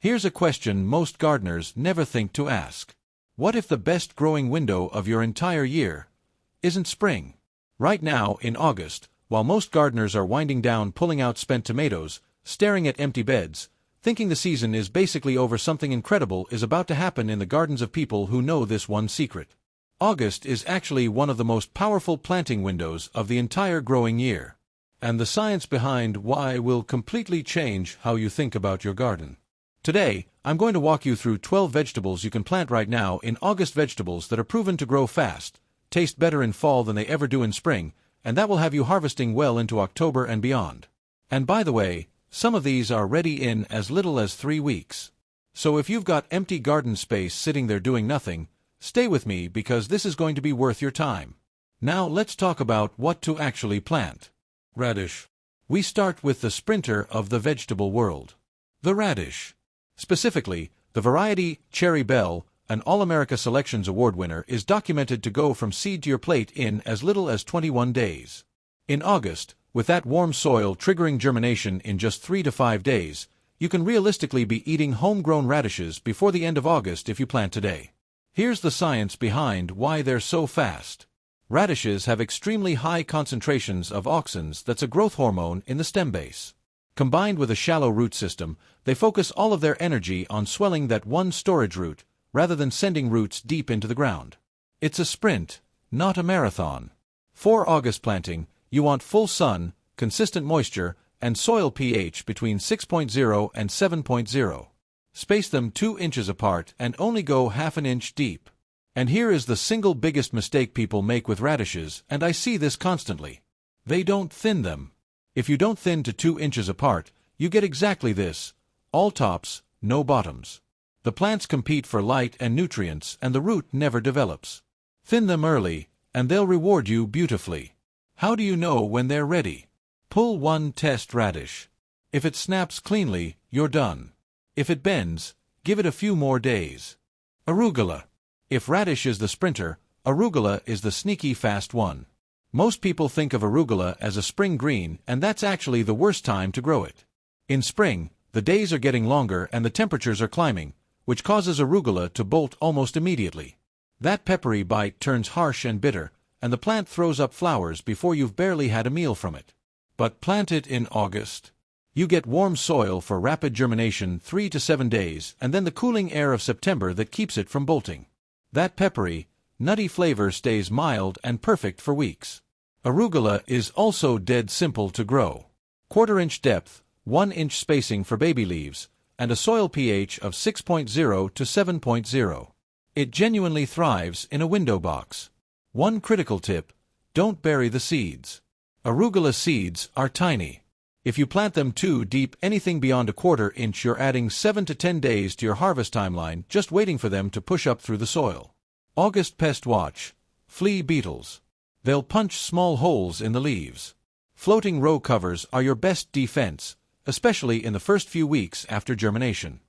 Here's a question most gardeners never think to ask. What if the best growing window of your entire year isn't spring? Right now, in August, while most gardeners are winding down pulling out spent tomatoes, staring at empty beds, thinking the season is basically over, something incredible is about to happen in the gardens of people who know this one secret. August is actually one of the most powerful planting windows of the entire growing year. And the science behind why will completely change how you think about your garden. Today, I'm going to walk you through 12 vegetables you can plant right now in August, vegetables that are proven to grow fast, taste better in fall than they ever do in spring, and that will have you harvesting well into October and beyond. And by the way, some of these are ready in as little as 3 weeks. So if you've got empty garden space sitting there doing nothing, stay with me because this is going to be worth your time. Now let's talk about what to actually plant. Radish. We start with the sprinter of the vegetable world. The radish. Specifically, the variety Cherry Belle, an All-America Selections Award winner, is documented to go from seed to your plate in as little as 21 days. In August, with that warm soil triggering germination in just 3 to 5 days, you can realistically be eating homegrown radishes before the end of August if you plant today. Here's the science behind why they're so fast. Radishes have extremely high concentrations of auxins, that's a growth hormone, in the stem base. Combined with a shallow root system, they focus all of their energy on swelling that one storage root, rather than sending roots deep into the ground. It's a sprint, not a marathon. For August planting, you want full sun, consistent moisture, and soil pH between 6.0 and 7.0. Space them 2 inches apart and only go half an inch deep. And here is the single biggest mistake people make with radishes, and I see this constantly. They don't thin them. If you don't thin to 2 inches apart, you get exactly this: all tops, no bottoms. The plants compete for light and nutrients, and the root never develops. Thin them early, and they'll reward you beautifully. How do you know when they're ready? Pull one test radish. If it snaps cleanly, you're done. If it bends, give it a few more days. Arugula. If radish is the sprinter, arugula is the sneaky fast one. Most people think of arugula as a spring green, and that's actually the worst time to grow it. In spring, the days are getting longer and the temperatures are climbing, which causes arugula to bolt almost immediately. That peppery bite turns harsh and bitter, and the plant throws up flowers before you've barely had a meal from it. But plant it in August. You get warm soil for rapid germination 3 to 7 days, and then the cooling air of September that keeps it from bolting. That peppery, nutty flavor stays mild and perfect for weeks. Arugula is also dead simple to grow. 1/4 inch depth, 1 inch spacing for baby leaves, and a soil pH of 6.0 to 7.0. It genuinely thrives in a window box. One critical tip: don't bury the seeds. Arugula seeds are tiny. If you plant them too deep, anything beyond a 1/4 inch, you're adding 7 to 10 days to your harvest timeline just waiting for them to push up through the soil. August pest watch: flea beetles. They'll punch small holes in the leaves. Floating row covers are your best defense, especially in the first few weeks after germination.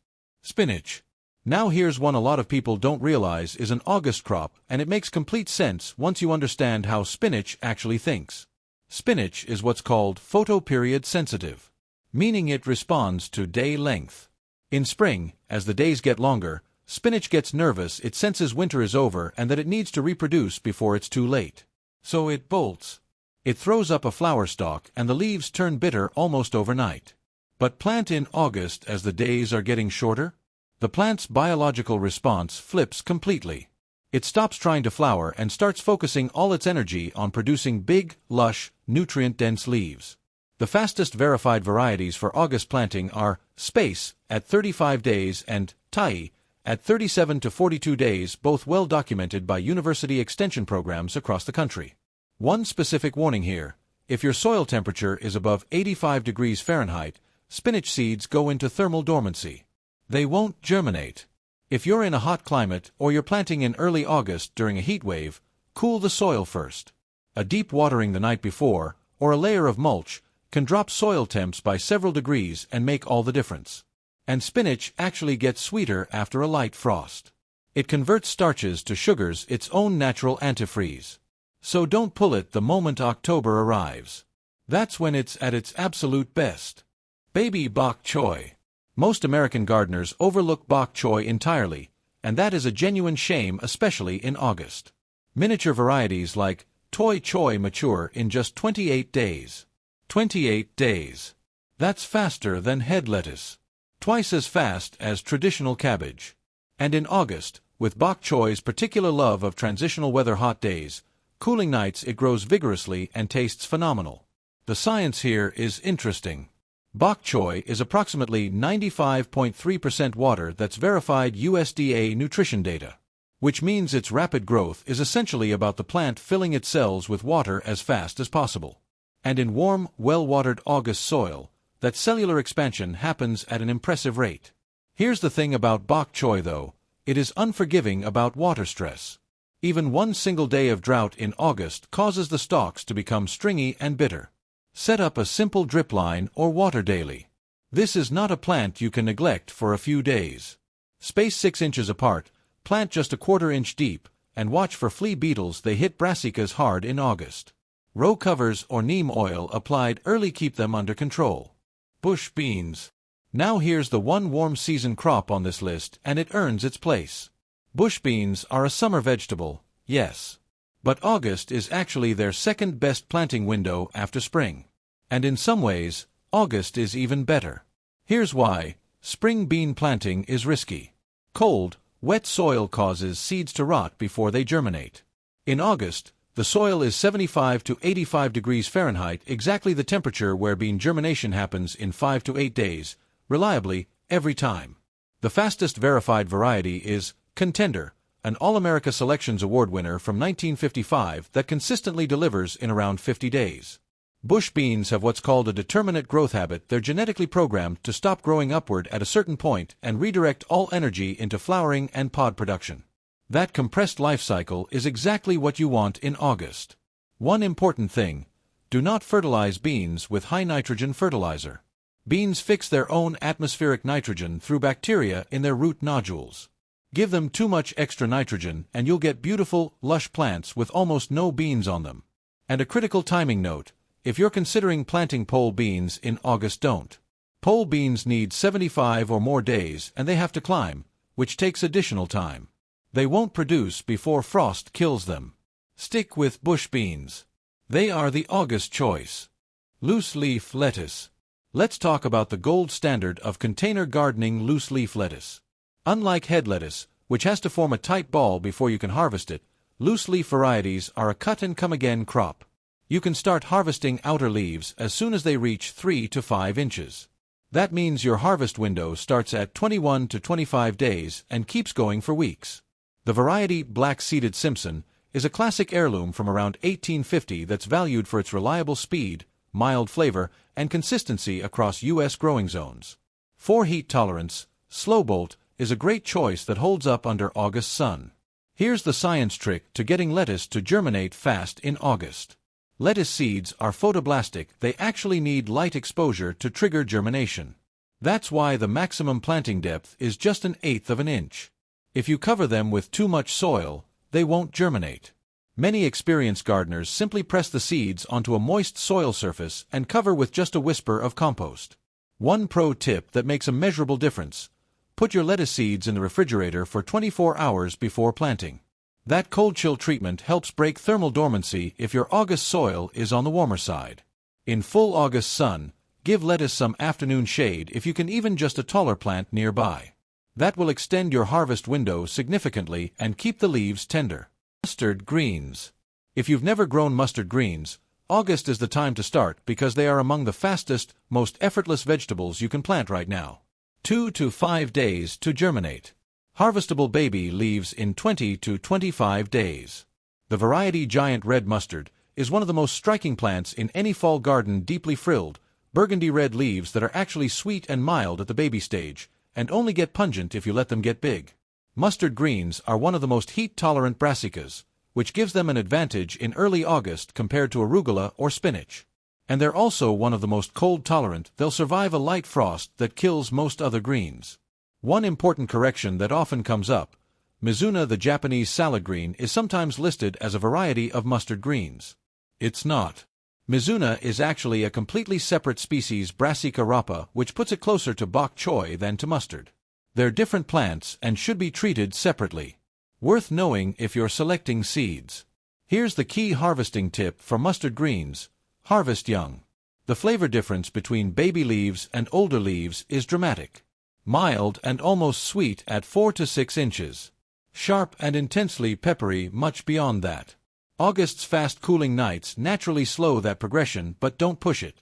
Spinach. Now here's one a lot of people don't realize is an August crop, and it makes complete sense once you understand how spinach actually thinks. Spinach is what's called photoperiod sensitive, meaning it responds to day length. In spring, as the days get longer, spinach gets nervous. It senses winter is over and that it needs to reproduce before it's too late. So it bolts. It throws up a flower stalk and the leaves turn bitter almost overnight. But plant in August as the days are getting shorter. The plant's biological response flips completely. It stops trying to flower and starts focusing all its energy on producing big, lush, nutrient-dense leaves. The fastest verified varieties for August planting are Space at 35 days and Tai at 37 to 42 days, both well documented by university extension programs across the country. One specific warning here: if your soil temperature is above 85 degrees Fahrenheit, spinach seeds go into thermal dormancy. They won't germinate. If you're in a hot climate or you're planting in early August during a heat wave, cool the soil first. A deep watering the night before, or a layer of mulch, can drop soil temps by several degrees and make all the difference. And spinach actually gets sweeter after a light frost. It converts starches to sugars, its own natural antifreeze. So don't pull it the moment October arrives. That's when it's at its absolute best. Baby bok choy. Most American gardeners overlook bok choy entirely, and that is a genuine shame, especially in August. Miniature varieties like Toy Choy mature in just 28 days. 28 days. That's faster than head lettuce. Twice as fast as traditional cabbage. And in August, with bok choy's particular love of transitional weather hot days, cooling nights, it grows vigorously and tastes phenomenal. The science here is interesting. Bok choy is approximately 95.3% water. That's verified USDA nutrition data, which means its rapid growth is essentially about the plant filling its cells with water as fast as possible. And in warm, well-watered August soil, that cellular expansion happens at an impressive rate. Here's the thing about bok choy though, it is unforgiving about water stress. Even one single day of drought in August causes the stalks to become stringy and bitter. Set up a simple drip line or water daily. This is not a plant you can neglect for a few days. Space 6 inches apart, plant just a 1/4 inch deep, and watch for flea beetles. They hit brassicas hard in August. Row covers or neem oil applied early keep them under control. Bush beans. Now here's the one warm season crop on this list, and it earns its place. Bush beans are a summer vegetable, yes. But August is actually their second best planting window after spring. And in some ways, August is even better. Here's why. Spring bean planting is risky. Cold, wet soil causes seeds to rot before they germinate. In August, the soil is 75 to 85 degrees Fahrenheit, exactly the temperature where bean germination happens in 5 to 8 days, reliably, every time. The fastest verified variety is Contender, an All-America Selections Award winner from 1955 that consistently delivers in around 50 days. Bush beans have what's called a determinate growth habit. They're genetically programmed to stop growing upward at a certain point and redirect all energy into flowering and pod production. That compressed life cycle is exactly what you want in August. One important thing, do not fertilize beans with high nitrogen fertilizer. Beans fix their own atmospheric nitrogen through bacteria in their root nodules. Give them too much extra nitrogen and you'll get beautiful, lush plants with almost no beans on them. And a critical timing note, if you're considering planting pole beans in August, don't. Pole beans need 75 or more days and they have to climb, which takes additional time. They won't produce before frost kills them. Stick with bush beans. They are the August choice. Loose-leaf lettuce. Let's talk about the gold standard of container gardening, loose-leaf lettuce. Unlike head lettuce, which has to form a tight ball before you can harvest it, loose-leaf varieties are a cut-and-come-again crop. You can start harvesting outer leaves as soon as they reach 3 to 5 inches. That means your harvest window starts at 21 to 25 days and keeps going for weeks. The variety Black-Seeded Simpson is a classic heirloom from around 1850 that's valued for its reliable speed, mild flavor, and consistency across U.S. growing zones. For heat tolerance, Slow Bolt is a great choice that holds up under August sun. Here's the science trick to getting lettuce to germinate fast in August. Lettuce seeds are photoblastic. They actually need light exposure to trigger germination. That's why the maximum planting depth is just 1/8 of an inch. If you cover them with too much soil, they won't germinate. Many experienced gardeners simply press the seeds onto a moist soil surface and cover with just a whisper of compost. One pro tip that makes a measurable difference: put your lettuce seeds in the refrigerator for 24 hours before planting. That cold chill treatment helps break thermal dormancy if your August soil is on the warmer side. In full August sun, give lettuce some afternoon shade, if you can even just a taller plant nearby. That will extend your harvest window significantly and keep the leaves tender. Mustard greens. If you've never grown mustard greens, August is the time to start because they are among the fastest, most effortless vegetables you can plant right now. 2 to 5 days to germinate. Harvestable baby leaves in 20 to 25 days. The variety Giant Red Mustard is one of the most striking plants in any fall garden. Deeply frilled, burgundy red leaves that are actually sweet and mild at the baby stage, and only get pungent if you let them get big. Mustard greens are one of the most heat-tolerant brassicas, which gives them an advantage in early August compared to arugula or spinach. And they're also one of the most cold-tolerant. They'll survive a light frost that kills most other greens. One important correction that often comes up: Mizuna, the Japanese salad green, is sometimes listed as a variety of mustard greens. It's not. Mizuna is actually a completely separate species Brassica rapa, which puts it closer to bok choy than to mustard. They're different plants and should be treated separately. Worth knowing if you're selecting seeds. Here's the key harvesting tip for mustard greens: harvest young. The flavor difference between baby leaves and older leaves is dramatic. Mild and almost sweet at 4 to 6 inches. Sharp and intensely peppery much beyond that. August's fast cooling nights naturally slow that progression, but don't push it.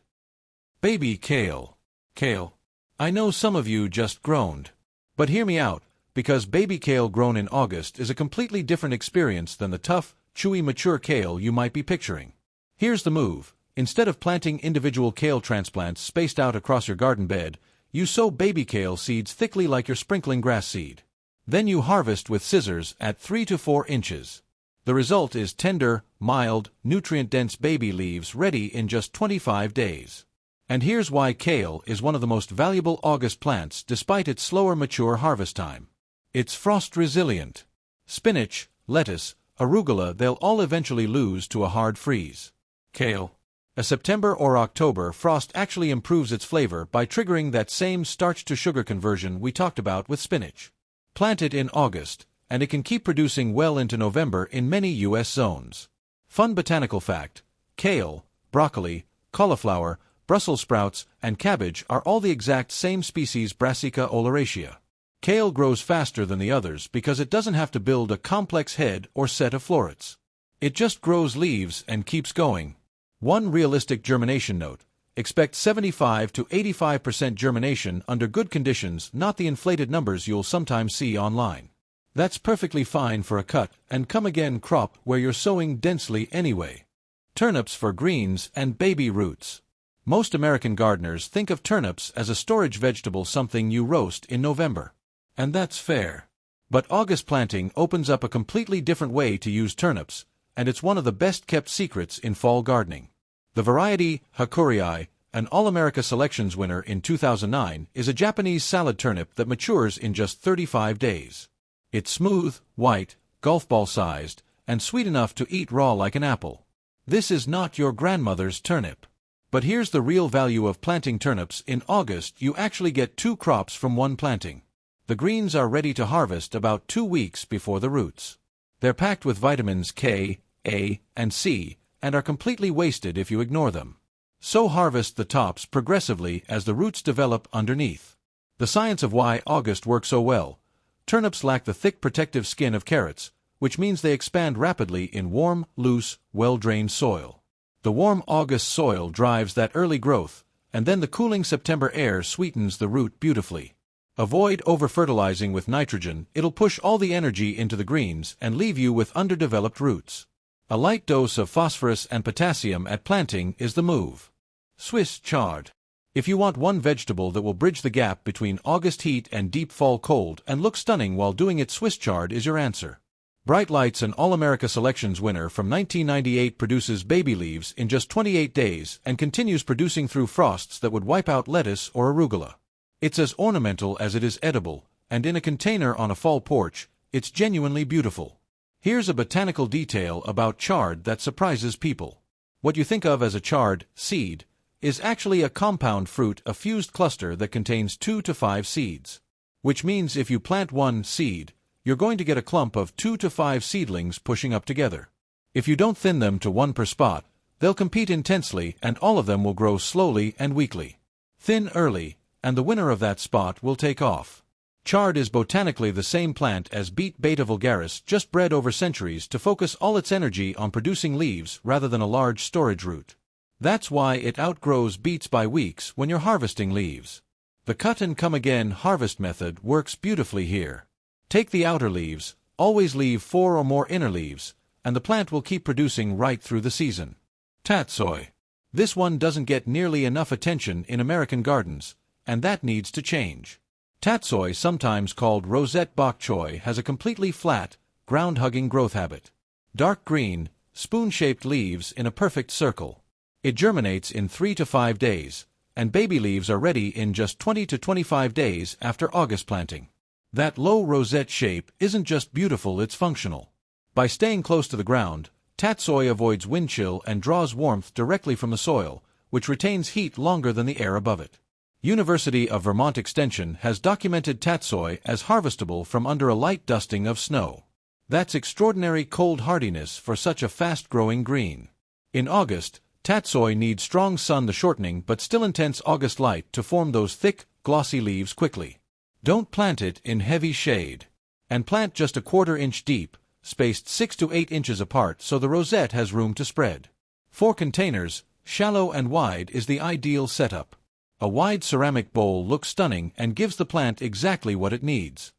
Baby kale. Kale. I know some of you just groaned. But hear me out, because baby kale grown in August is a completely different experience than the tough, chewy mature kale you might be picturing. Here's the move. Instead of planting individual kale transplants spaced out across your garden bed, you sow baby kale seeds thickly like you're sprinkling grass seed. Then you harvest with scissors at 3 to 4 inches. The result is tender, mild, nutrient-dense baby leaves ready in just 25 days. And here's why kale is one of the most valuable August plants despite its slower mature harvest time. It's frost-resilient. Spinach, lettuce, arugula, they'll all eventually lose to a hard freeze. Kale. A September or October frost actually improves its flavor by triggering that same starch-to-sugar conversion we talked about with spinach. Plant it in August, and it can keep producing well into November in many U.S. zones. Fun botanical fact: kale, broccoli, cauliflower, Brussels sprouts, and cabbage are all the exact same species Brassica oleracea. Kale grows faster than the others because it doesn't have to build a complex head or set of florets. It just grows leaves and keeps going. One realistic germination note: expect 75 to 85% germination under good conditions, not the inflated numbers you'll sometimes see online. That's perfectly fine for a cut-and-come-again crop where you're sowing densely anyway. Turnips for greens and baby roots. Most American gardeners think of turnips as a storage vegetable, something you roast in November. And that's fair. But August planting opens up a completely different way to use turnips, and it's one of the best-kept secrets in fall gardening. The variety Hakurei, an All-America Selections winner in 2009, is a Japanese salad turnip that matures in just 35 days. It's smooth, white, golf ball-sized, and sweet enough to eat raw like an apple. This is not your grandmother's turnip. But here's the real value of planting turnips in August: you actually get 2 crops from one planting. The greens are ready to harvest about 2 weeks before the roots. They're packed with vitamins K, A, and C, and are completely wasted if you ignore them. So harvest the tops progressively as the roots develop underneath. The science of why August works so well: turnips lack the thick protective skin of carrots, which means they expand rapidly in warm, loose, well-drained soil. The warm August soil drives that early growth, and then the cooling September air sweetens the root beautifully. Avoid over-fertilizing with nitrogen; it'll push all the energy into the greens and leave you with underdeveloped roots. A light dose of phosphorus and potassium at planting is the move. Swiss chard. If you want one vegetable that will bridge the gap between August heat and deep fall cold and look stunning while doing it, Swiss chard is your answer. Bright Lights, an All-America Selections winner from 1998, produces baby leaves in just 28 days and continues producing through frosts that would wipe out lettuce or arugula. It's as ornamental as it is edible, and in a container on a fall porch, it's genuinely beautiful. Here's a botanical detail about chard that surprises people. What you think of as a chard seed is actually a compound fruit, a fused cluster that contains 2 to 5 seeds. Which means if you plant one seed, you're going to get a clump of 2 to 5 seedlings pushing up together. If you don't thin them to 1 per spot, they'll compete intensely and all of them will grow slowly and weakly. Thin early, and the winner of that spot will take off. Chard is botanically the same plant as beet Beta vulgaris, just bred over centuries to focus all its energy on producing leaves rather than a large storage root. That's why it outgrows beets by weeks when you're harvesting leaves. The cut-and-come-again harvest method works beautifully here. Take the outer leaves, always leave 4 or more inner leaves, and the plant will keep producing right through the season. Tatsoi. This one doesn't get nearly enough attention in American gardens, and that needs to change. Tatsoi, sometimes called rosette bok choy, has a completely flat, ground-hugging growth habit. Dark green, spoon-shaped leaves in a perfect circle. It germinates in 3 to 5 days, and baby leaves are ready in just 20 to 25 days after August planting. That low rosette shape isn't just beautiful, it's functional. By staying close to the ground, tatsoi avoids wind chill and draws warmth directly from the soil, which retains heat longer than the air above it. University of Vermont Extension has documented tatsoi as harvestable from under a light dusting of snow. That's extraordinary cold hardiness for such a fast-growing green. In August, tatsoi needs strong sun, the shortening but still intense August light to form those thick, glossy leaves quickly. Don't plant it in heavy shade. And plant just a 1/4 inch deep, spaced 6 to 8 inches apart so the rosette has room to spread. For containers, shallow and wide is the ideal setup. A wide ceramic bowl looks stunning and gives the plant exactly what it needs.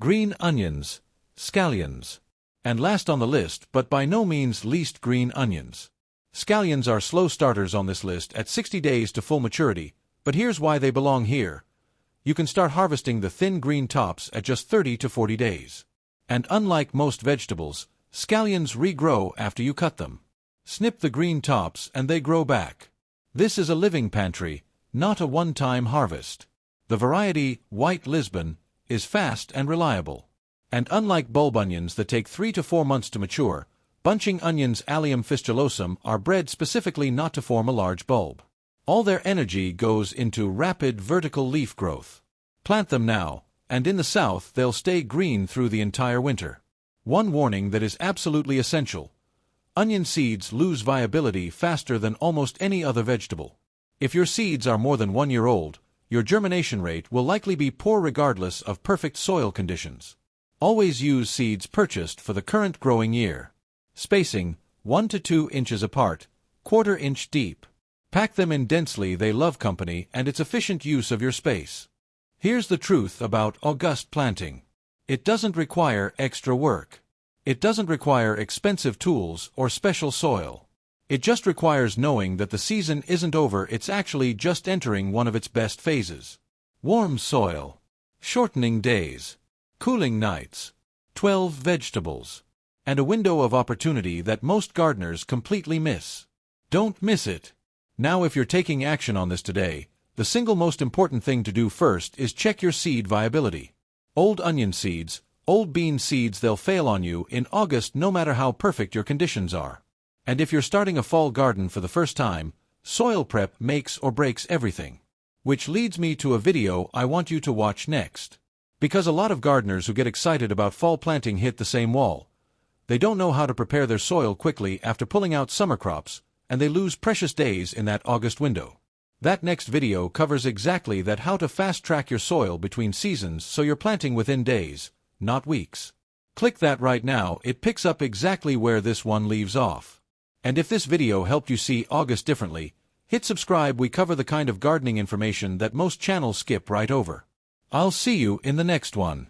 Green onions, scallions. And last on the list, but by no means least, green onions. Scallions are slow starters on this list at 60 days to full maturity, but here's why they belong here. You can start harvesting the thin green tops at just 30 to 40 days. And unlike most vegetables, scallions regrow after you cut them. Snip the green tops and they grow back. This is a living pantry, not a one-time harvest. The variety, White Lisbon, is fast and reliable. And unlike bulb onions that take 3 to 4 months to mature, bunching onions Allium fistulosum are bred specifically not to form a large bulb. All their energy goes into rapid vertical leaf growth. Plant them now, and in the south they'll stay green through the entire winter. One warning that is absolutely essential: onion seeds lose viability faster than almost any other vegetable. If your seeds are more than 1 year old, your germination rate will likely be poor regardless of perfect soil conditions. Always use seeds purchased for the current growing year. Spacing, 1 to 2 inches apart, 1/4 inch deep. Pack them in densely. They love company and its efficient use of your space. Here's the truth about August planting. It doesn't require extra work. It doesn't require expensive tools or special soil. It just requires knowing that the season isn't over, it's actually just entering one of its best phases. Warm soil, shortening days, cooling nights, 12 vegetables, and a window of opportunity that most gardeners completely miss. Don't miss it. Now, if you're taking action on this today, the single most important thing to do first is check your seed viability. Old onion seeds, old bean seeds, they'll fail on you in August no matter how perfect your conditions are. And if you're starting a fall garden for the first time, soil prep makes or breaks everything. Which leads me to a video I want you to watch next. Because a lot of gardeners who get excited about fall planting hit the same wall. They don't know how to prepare their soil quickly after pulling out summer crops, and they lose precious days in that August window. That next video covers exactly that: how to fast-track your soil between seasons so you're planting within days, not weeks. Click that right now, it picks up exactly where this one leaves off. And if this video helped you see August differently, hit subscribe. We cover the kind of gardening information that most channels skip right over. I'll see you in the next one.